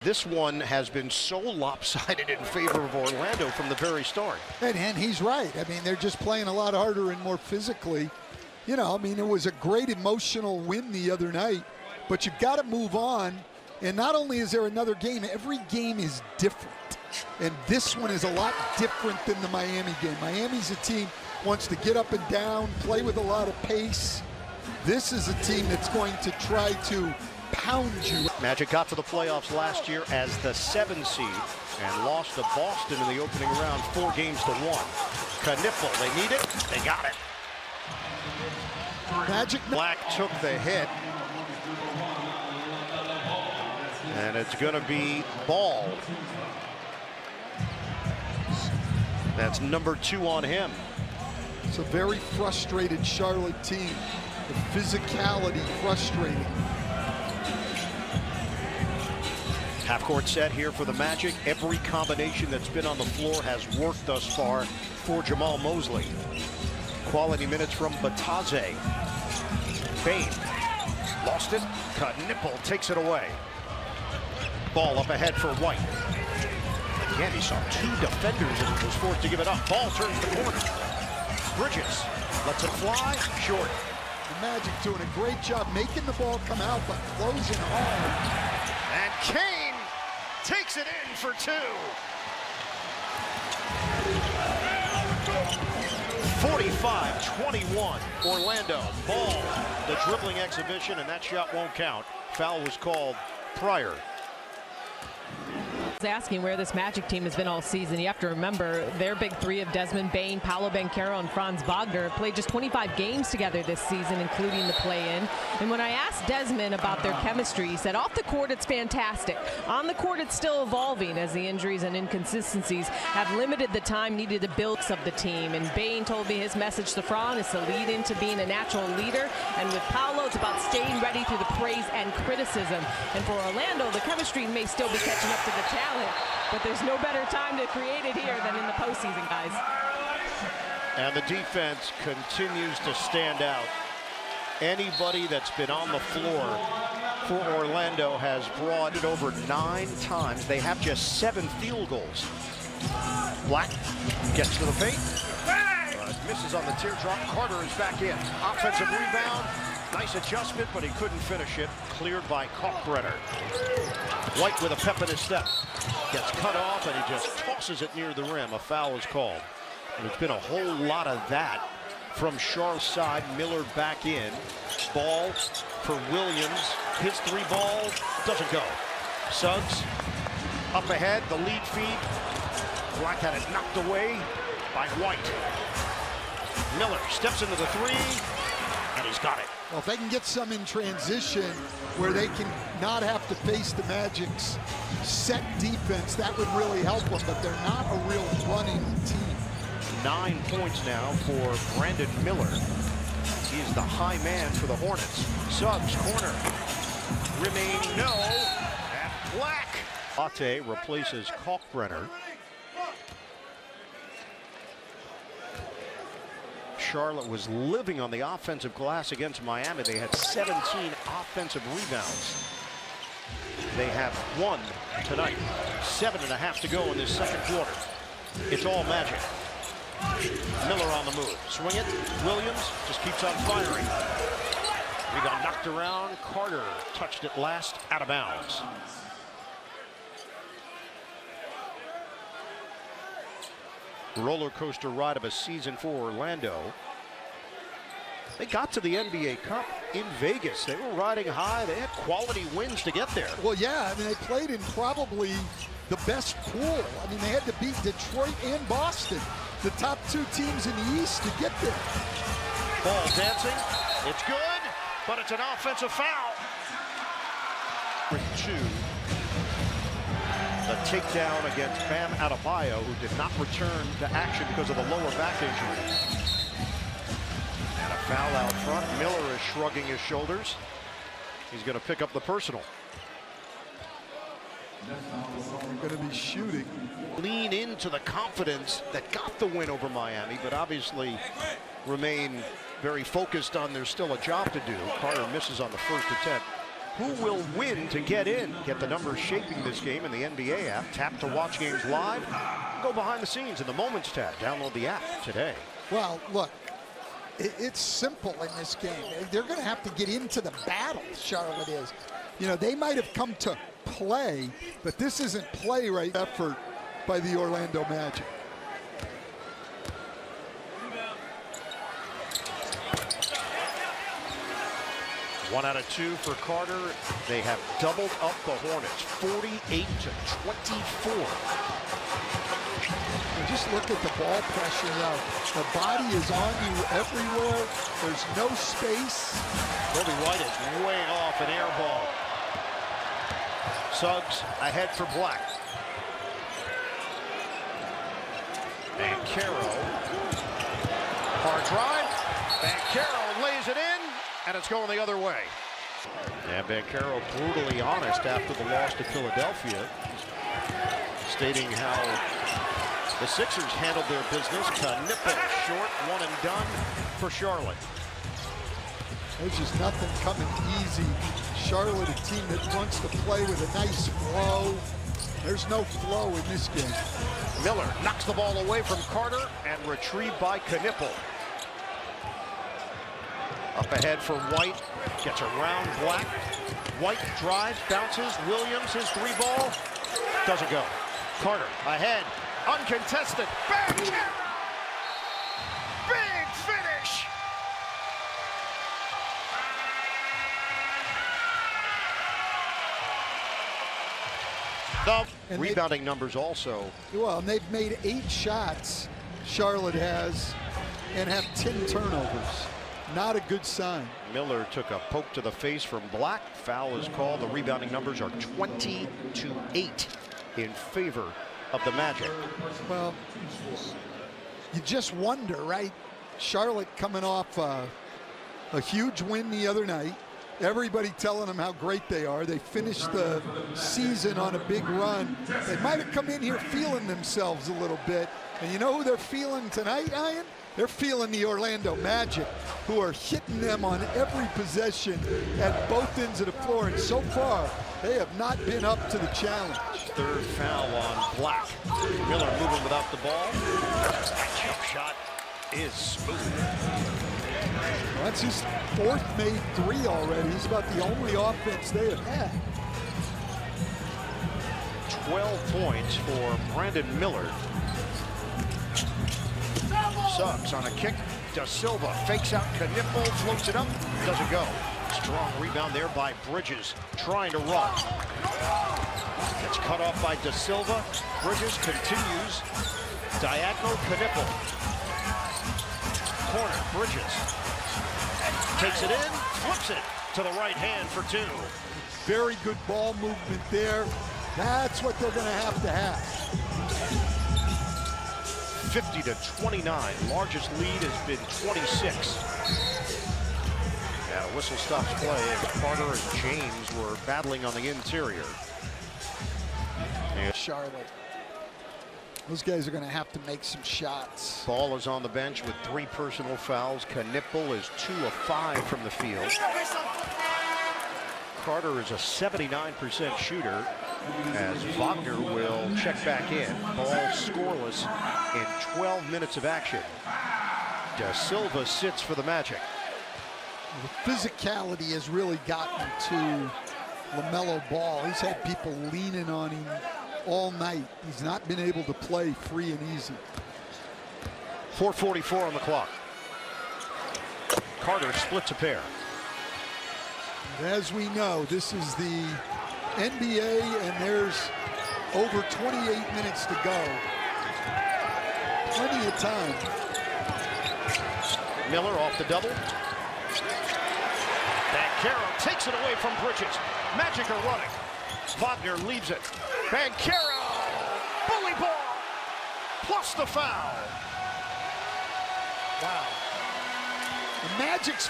This one has been so lopsided in favor of Orlando from the very start. And he's right. I mean, they're just playing a lot harder and more physically. You know, I mean, it was a great emotional win the other night, but you've got to move on. And not only is there another game, every game is different. And this one is a lot different than the Miami game. Miami's a team wants to get up and down, play with a lot of pace. This is a team that's going to try to pound you. Magic got to the playoffs last year as the 7 seed and lost to Boston in the opening round 4 games to 1. Knippel, they need it, they got it. Magic Black took the hit. And it's going to be Ball. That's number 2 on him. It's a very frustrated Charlotte team. The physicality frustrating. Half-court set here for the Magic. Every combination that's been on the floor has worked thus far for Jamal Mosley. Quality minutes from Batadze. Bain lost it. Knippel takes it away. Ball up ahead for White. Again, he saw 2 defenders and was forced to give it up. Ball turns the corner. Bridges lets it fly. Short. The Magic doing a great job making the ball come out, but closing hard. And Kane takes it in for 2. 45-21. Orlando. Ball. The dribbling exhibition, and that shot won't count. Foul was called prior. Asking where this Magic team has been all season. You have to remember their big 3 of Desmond Bain, Paolo Banchero, and Franz Wagner played just 25 games together this season, including the play-in. And when I asked Desmond about their chemistry, he said off the court it's fantastic. On the court it's still evolving as the injuries and inconsistencies have limited the time needed to build of the team. And Bain told me his message to Franz is to lead into being a natural leader. And with Paolo, it's about staying ready through the praise and criticism. And for Orlando, the chemistry may still be catching up to the talent. But there's no better time to create it here than in the postseason, guys. And the defense continues to stand out. Anybody that's been on the floor for Orlando has brought it over 9 times. They have just 7 field goals. Black gets to the paint. Misses on the teardrop. Carter is back in. Offensive rebound. Nice adjustment, but he couldn't finish it. Cleared by Kalkbrenner. White with a pep in his step. Gets cut off, and he just tosses it near the rim. A foul is called. And there's been a whole lot of that from Charles' side. Miller back in. Ball for Williams. His 3 ball doesn't go. Suggs up ahead. The lead feed. Black had it knocked away by White. Miller steps into the 3, and he's got it. Well, if they can get some in transition where they can not have to face the Magic's set defense, that would really help them, but they're not a real running team. 9 points now for Brandon Miller. He is the high man for the Hornets. Suggs, corner. Remain no. And Black. Ate replaces Kalkbrenner. Charlotte was living on the offensive glass against Miami. They had 17 offensive rebounds. They have 1 tonight. 7.5 to go in this second quarter. It's all Magic. Miller on the move. Swing it. Williams just keeps on firing. Rebound knocked around. Carter touched it last, out of bounds. Roller coaster ride of a season for Orlando. They got to the NBA Cup in Vegas. They were riding high. They had quality wins to get there. Well, yeah, I mean, they played in probably the best pool. I mean, they had to beat Detroit and Boston, the top 2 teams in the East, to get there. Ball dancing. It's good, but it's an offensive foul. 2. The takedown against Bam Adebayo, who did not return to action because of the lower back injury. And a foul out front. Miller is shrugging his shoulders. He's going to pick up the personal. They're going to be shooting. Lean into the confidence that got the win over Miami, but obviously remain very focused on there's still a job to do. Carter misses on the first attempt. who will win to get in. Get the numbers shaping this game in the NBA app. Tap to watch games live. Go behind the scenes in the Moments tab. Download the app today. Well, look, it's simple in this game. They're going to have to get into the battle, Charlotte is. You know, they might have come to play, but this isn't play right effort by the Orlando Magic. One out of two for Carter. They have doubled up the Hornets, 48-24. And just look at the ball pressure now. The body is on you everywhere. There's no space. Kobe White is way off an air ball. Suggs ahead for Black. Banchero. Hard drive. Banchero lays it in, and it's going the other way. And Banchero brutally honest after the loss to Philadelphia, stating how the Sixers handled their business. Knipple short, one and done for Charlotte. There's just nothing coming easy. Charlotte, a team that wants to play with a nice flow. There's no flow in this game. Miller knocks the ball away from Carter and retrieved by Knipple. Up ahead for White, gets around Black. White drives, bounces. Williams, his three ball, doesn't go. Carter ahead, uncontested. Bang! Big finish! The rebounding numbers also. Well, and they've made 8 shots, Charlotte has, and have 10 turnovers. Not a good sign. Miller took a poke to the face from Black. Foul is called. The rebounding numbers are 20-8 in favor of the Magic. Well, you just wonder, right? Charlotte coming off a huge win the other night. Everybody telling them how great they are. They finished the season on a big run. They might have come in here feeling themselves a little bit. And you know who they're feeling tonight, Ian? They're feeling the Orlando Magic, who are hitting them on every possession at both ends of the floor. And so far, they have not been up to the challenge. Third foul on Black. Miller moving without the ball. That jump shot is smooth. Well, that's his 4th made 3 already. He's about the only offense they have had. 12 points for Brandon Miller. Suggs on a kick. Da Silva fakes out Knipple, floats it up, doesn't go. Strong rebound there by Bridges, trying to run. Gets cut off by Da Silva. Bridges continues. Diagonal Knipple. Corner, Bridges. Takes it in, flips it to the right hand for 2. Very good ball movement there. That's what they're going to have. 50-29. Largest lead has been 26. Yeah, whistle stops play, and Carter and James were battling on the interior. And Charlotte. Those guys are going to have to make some shots. Ball is on the bench with 3 personal fouls. Knipple is 2 of 5 from the field. Carter is a 79% shooter, as Wagner will check back in. Ball scoreless in 12 minutes of action. Da Silva sits for the Magic. The physicality has really gotten to LaMelo Ball. He's had people leaning on him all night. He's not been able to play free and easy. 4:44 on the clock. Carter splits a pair. As we know, this is the NBA, and there's over 28 minutes to go. Plenty of time. Miller off the double. Banchero takes it away from Bridges. Magic are running. Wagner leaves it. Banchero, bully ball, plus the foul. Wow. The Magic's